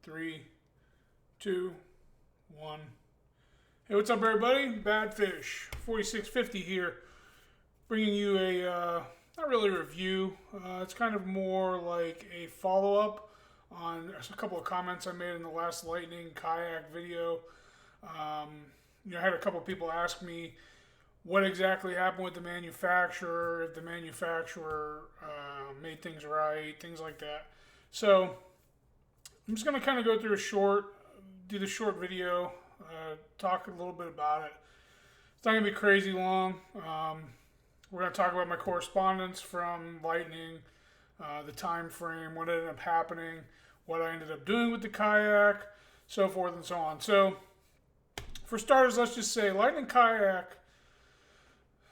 3, 2, 1. Hey, what's up, everybody? Badfish 4650 here, bringing you a not really a review. It's kind of more like a follow-up on a couple of comments I made in the last Lightning Kayak video. I had a couple of people ask me what exactly happened with the manufacturer, if the manufacturer made things right, things like that. So I'm just going to kind of go through do the short video, talk a little bit about it. It's not going to be crazy long. We're going to talk about my correspondence from Lightning, the time frame, what ended up happening, what I ended up doing with the kayak, so forth and so on. So for starters, let's just say Lightning Kayak,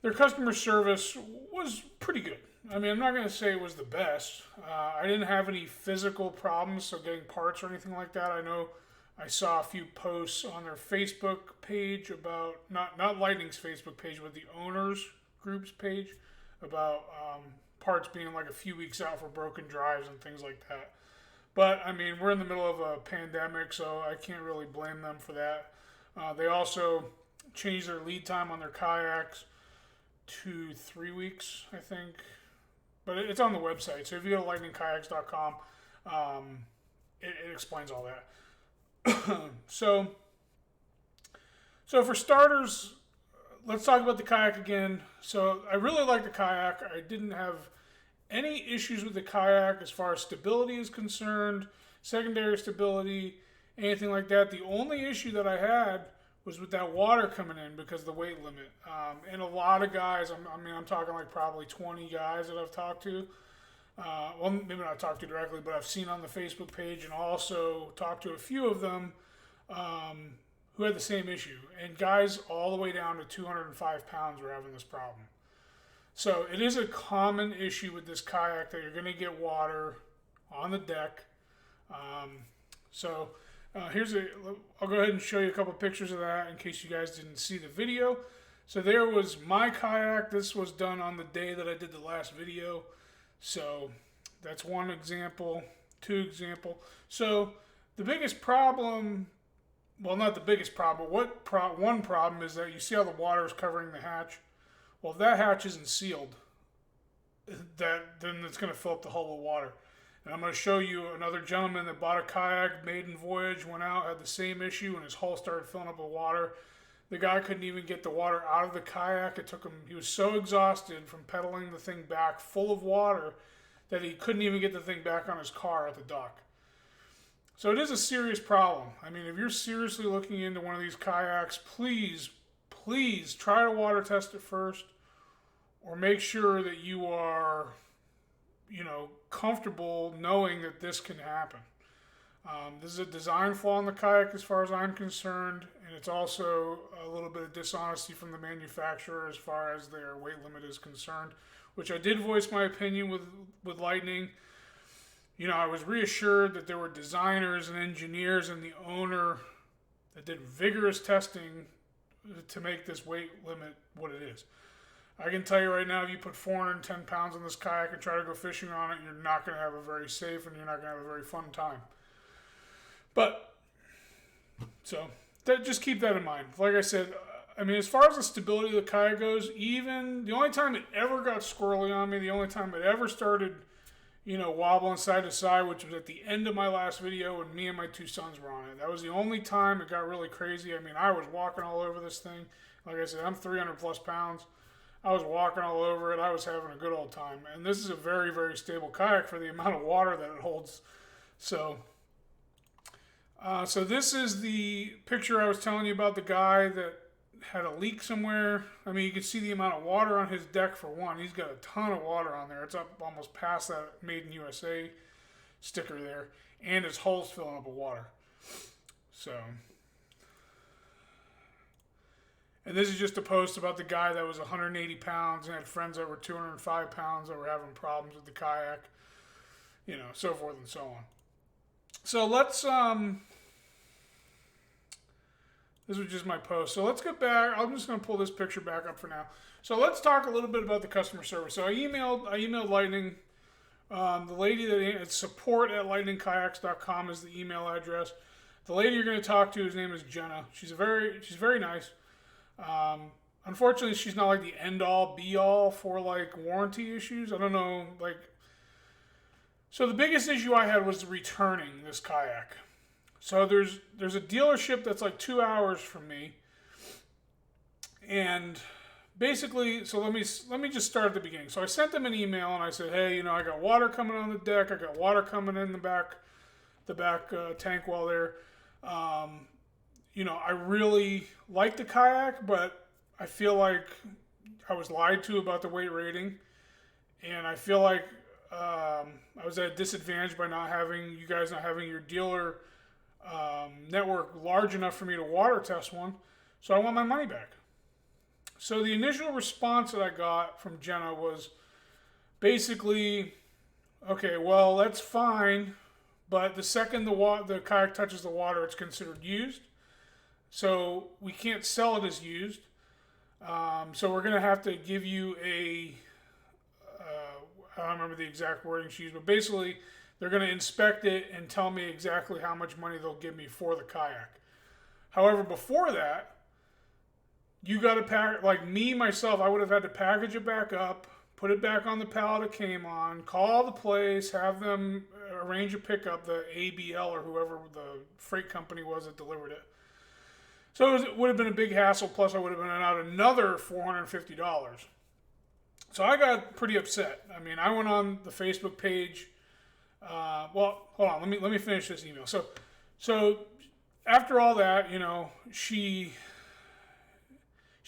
their customer service was pretty good. I mean, I'm not going to say it was the best. I didn't have any physical problems, so getting parts or anything like that. I know I saw a few posts on their Facebook page about, not Lightning's Facebook page, but the owners group's page about parts being like a few weeks out for broken drives and things like that. But, I mean, we're in the middle of a pandemic, so I can't really blame them for that. They also changed their lead time on their kayaks to 3 weeks, I think. But it's on the website. So if you go to lightningkayaks.com, it explains all that. So for starters, let's talk about the kayak again. So I really like the kayak. I didn't have any issues with the kayak as far as stability is concerned, secondary stability, anything like that. The only issue that I had was with that water coming in because of the weight limit. And a lot of guys, I'm talking like probably 20 guys that I've talked to. Well, maybe not talked to directly, but I've seen on the Facebook page and also talked to a few of them who had the same issue. And guys all the way down to 205 pounds were having this problem. So it is a common issue with this kayak that you're going to get water on the deck. I'll go ahead and show you a couple pictures of that in case you guys didn't see the video. So there was my kayak. This was done on the day that I did the last video. So that's one example, two example. So the biggest problem, well, not the biggest problem, one problem is that you see how the water is covering the hatch. Well, if that hatch isn't sealed, then it's going to fill up the hull with water. And I'm going to show you another gentleman that bought a kayak, maiden voyage, went out, had the same issue, and his hull started filling up with water. The guy couldn't even get the water out of the kayak. It took him, he was so exhausted from pedaling the thing back full of water that he couldn't even get the thing back on his car at the dock. So it is a serious problem. I mean, if you're seriously looking into one of these kayaks, please try to water test it first, or make sure that you are, comfortable knowing that this can happen. This is a design flaw in the kayak as far as I'm concerned, and it's also a little bit of dishonesty from the manufacturer as far as their weight limit is concerned, which I did voice my opinion with Lightning. I was reassured that there were designers and engineers and the owner that did vigorous testing to make this weight limit what it is. I can tell you right now, if you put 410 pounds on this kayak and try to go fishing on it, you're not going to have a very safe and you're not going to have a very fun time. But, just keep that in mind. Like I said, as far as the stability of the kayak goes, even the only time it ever got squirrely on me, the only time it ever started, wobbling side to side, which was at the end of my last video when me and my two sons were on it. That was the only time it got really crazy. I was walking all over this thing. Like I said, I'm 300 plus pounds. I was walking all over it. I was having a good old time. And this is a very, very stable kayak for the amount of water that it holds. So this is the picture I was telling you about, the guy that had a leak somewhere. You can see the amount of water on his deck for one. He's got a ton of water on there. It's up almost past that Made in USA sticker there. And his hull's filling up with water. And this is just a post about the guy that was 180 pounds and had friends that were 205 pounds that were having problems with the kayak. So forth and so on. So let's, this was just my post. So let's get back. I'm just going to pull this picture back up for now. So let's talk a little bit about the customer service. So I emailed Lightning The lady that support@lightningkayaks.com is the email address. The lady you're going to talk to, his name is Jenna. She's very nice. Unfortunately, she's not like the end all be all for like warranty issues. I don't know, like. So the biggest issue I had was returning this kayak. So there's a dealership that's like 2 hours from me, and basically, so let me just start at the beginning. So I sent them an email and I said, hey, I got water coming on the deck. I got water coming in the back tank while there. I really like the kayak, but I feel like I was lied to about the weight rating, and I feel like I was at a disadvantage by you guys not having your dealer network large enough for me to water test one. So I want my money back. So the initial response that I got from Jenna was basically, okay, well, that's fine, but the second the kayak touches the water, it's considered used. So we can't sell it as used. So we're going to have to give you I don't remember the exact wording she used, but basically they're going to inspect it and tell me exactly how much money they'll give me for the kayak. However, before that, you got to pack, like myself, I would have had to package it back up, put it back on the pallet it came on, call the place, have them arrange a pickup, the ABL or whoever the freight company was that delivered it. So it would have been a big hassle, plus I would have been out another $450. So I got pretty upset. I mean, I went on the Facebook page. Well, hold on. Let me finish this email. So after all that, she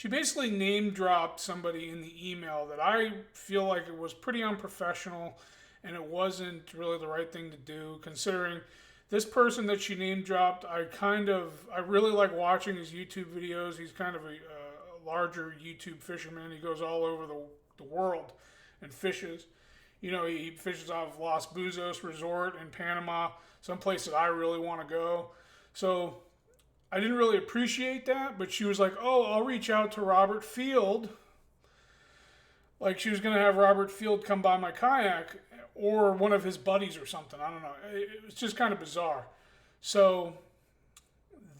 basically name dropped somebody in the email that I feel like it was pretty unprofessional, and it wasn't really the right thing to do, considering this person that she name dropped. I really like watching his YouTube videos. He's kind of a larger YouTube fisherman. He goes all over the world and fishes. He fishes off Los Buzos Resort in Panama, some place that I really want to go. So I didn't really appreciate that, but she was like, oh, I'll reach out to Robert Field. Like she was going to have Robert Field come by my kayak or one of his buddies or something. I don't know. It was just kind of bizarre. So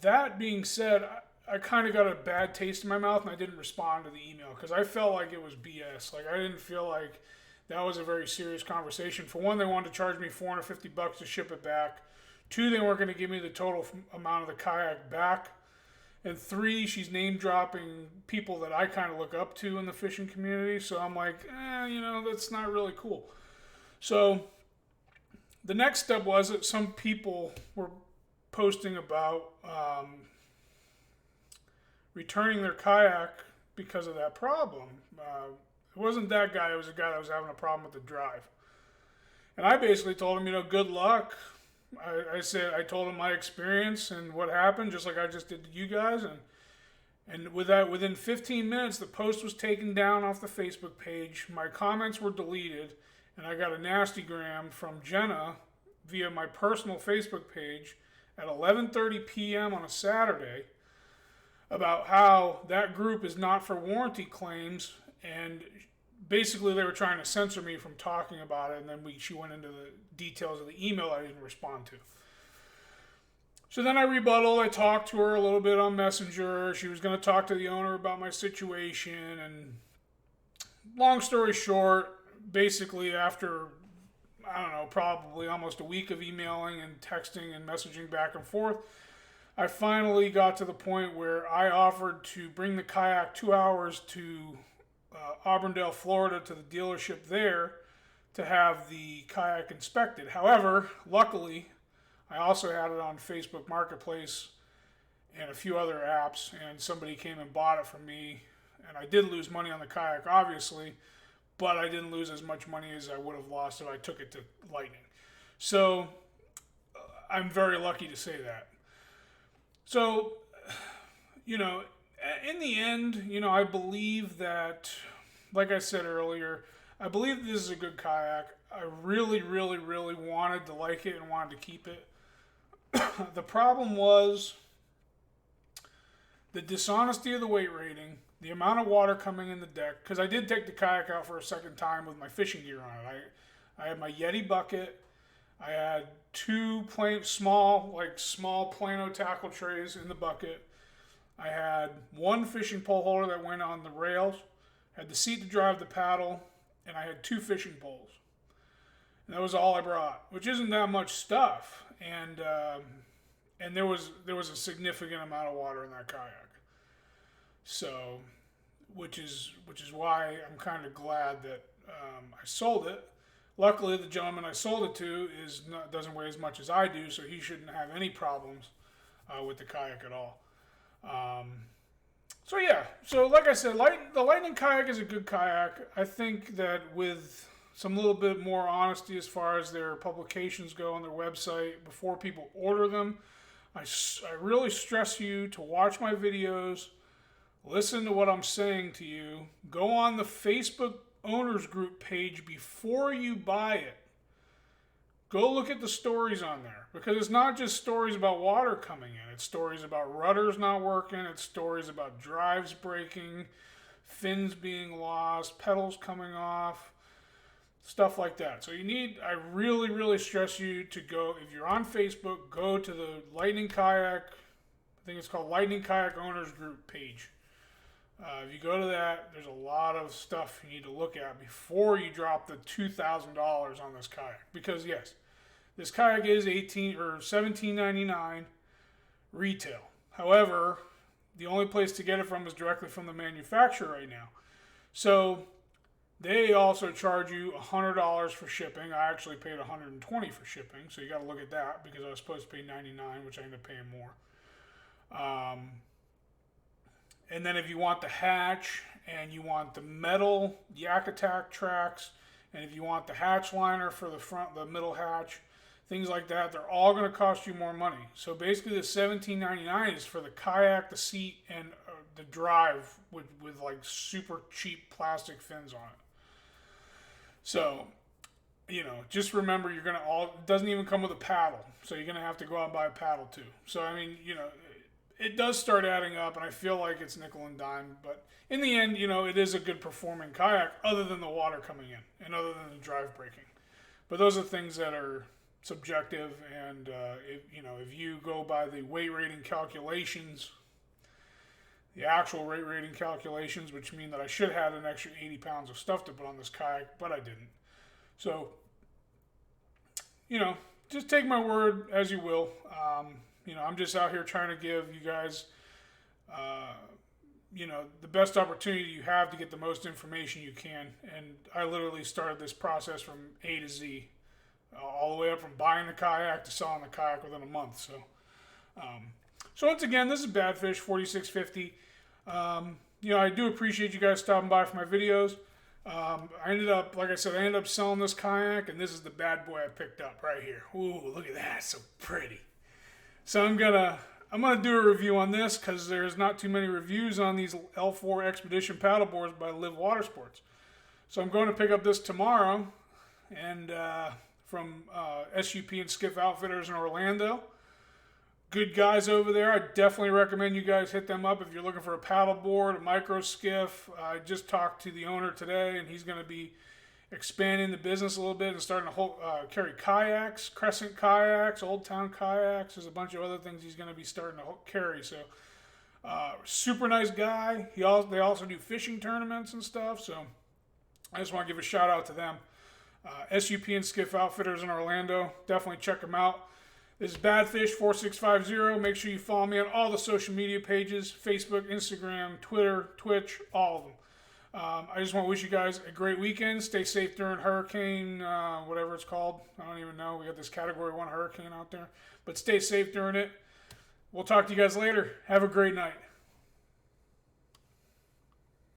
that being said, I kind of got a bad taste in my mouth, and I didn't respond to the email because I felt like it was BS. Like I didn't feel like that was a very serious conversation. For one, they wanted to charge me $450 to ship it back. Two, they weren't going to give me the total amount of the kayak back. And three, she's name dropping people that I kind of look up to in the fishing community. So I'm like, that's not really cool. So the next step was that some people were posting about returning their kayak because of that problem. It wasn't that guy. It was a guy that was having a problem with the drive. And I basically told him, good luck. I told him my experience and what happened, just like I just did to you guys. And with that, within 15 minutes, the post was taken down off the Facebook page. My comments were deleted. And I got a nastygram from Jenna via my personal Facebook page at 11:30 p.m. on a Saturday about how that group is not for warranty claims, and basically they were trying to censor me from talking about it, and then she went into the details of the email I didn't respond to. So then I rebutted. I talked to her a little bit on Messenger. She was going to talk to the owner about my situation, and long story short, basically after, I don't know, probably almost a week of emailing and texting and messaging back and forth, I finally got to the point where I offered to bring the kayak 2 hours to Auburndale, Florida, to the dealership there to have the kayak inspected. However, luckily, I also had it on Facebook Marketplace and a few other apps, and somebody came and bought it from me, and I did lose money on the kayak, obviously, but I didn't lose as much money as I would have lost if I took it to Lightning. So I'm very lucky to say that. So, in the end, I believe that, like I said earlier, I believe this is a good kayak. I really, really, really wanted to like it and wanted to keep it. The problem was the dishonesty of the weight rating, the amount of water coming in the deck, because I did take the kayak out for a second time with my fishing gear on it. I had my Yeti bucket. I had two small Plano tackle trays in the bucket. I had one fishing pole holder that went on the rails. I had the seat to drive the paddle, and I had two fishing poles. And that was all I brought, which isn't that much stuff. And there was a significant amount of water in that kayak. So, which is why I'm kind of glad that I sold it. Luckily, the gentleman I sold it to doesn't weigh as much as I do, so he shouldn't have any problems with the kayak at all. So yeah, so like I said, the Lightning kayak is a good kayak. I think that with some little bit more honesty as far as their publications go on their website before people order them, I really stress you to watch my videos, listen to what I'm saying to you, go on the Facebook owners group page before you buy it. Go look at the stories on there, because it's not just stories about water coming in. It's stories about rudders not working. It's stories about drives breaking, fins being lost, pedals coming off, stuff like that. So I really, really stress you to go, if you're on Facebook, go to the Lightning Kayak, I think it's called Lightning Kayak Owners Group page. If you go to that, there's a lot of stuff you need to look at before you drop the $2,000 on this kayak. Because yes, this kayak is $17.99 retail. However, the only place to get it from is directly from the manufacturer right now. So they also charge you $100 for shipping. I actually paid $120 for shipping, so you got to look at that, because I was supposed to pay $99, which I ended up paying more. And then if you want the hatch, and you want the metal Yak Attack tracks, and if you want the hatch liner for the middle hatch, things like that, they're all going to cost you more money. So basically the $17.99 is for the kayak, the seat, and the drive with like super cheap plastic fins on it. So, just remember, it doesn't even come with a paddle. So you're going to have to go out and buy a paddle too. So, I mean, it does start adding up, and I feel like it's nickel and dime. But in the end, it is a good performing kayak, other than the water coming in and other than the drive breaking. But those are things that are subjective, and if you go by the weight rating calculations, the actual weight rating calculations, which mean that I should have an extra 80 pounds of stuff to put on this kayak, but I didn't. So, just take my word as you will. I'm just out here trying to give you guys, the best opportunity you have to get the most information you can. And I literally started this process from A to Z, all the way up from buying the kayak to selling the kayak within a month. So once again, this is Badfish 4650. I do appreciate you guys stopping by for my videos. I ended up selling this kayak, and this is the bad boy I picked up right here. Ooh, look at that, it's so pretty. So I'm gonna do a review on this, because there's not too many reviews on these L4 Expedition paddleboards by Live Water Sports. So I'm going to pick up this tomorrow, and from SUP and Skiff Outfitters in Orlando. Good guys over there. I definitely recommend you guys hit them up if you're looking for a paddleboard, a micro skiff. I just talked to the owner today, and he's going to be expanding the business a little bit and starting to carry kayaks, Crescent kayaks, Old Town kayaks. There's a bunch of other things he's going to be starting to carry. So, super nice guy. They also do fishing tournaments and stuff. So, I just want to give a shout out to them. SUP and Skiff Outfitters in Orlando. Definitely check them out. This is Badfish 4650. Make sure you follow me on all the social media pages: Facebook, Instagram, Twitter, Twitch, all of them. I just want to wish you guys a great weekend. Stay safe during hurricane, whatever it's called. I don't even know. We got this Category 1 hurricane out there. But stay safe during it. We'll talk to you guys later. Have a great night.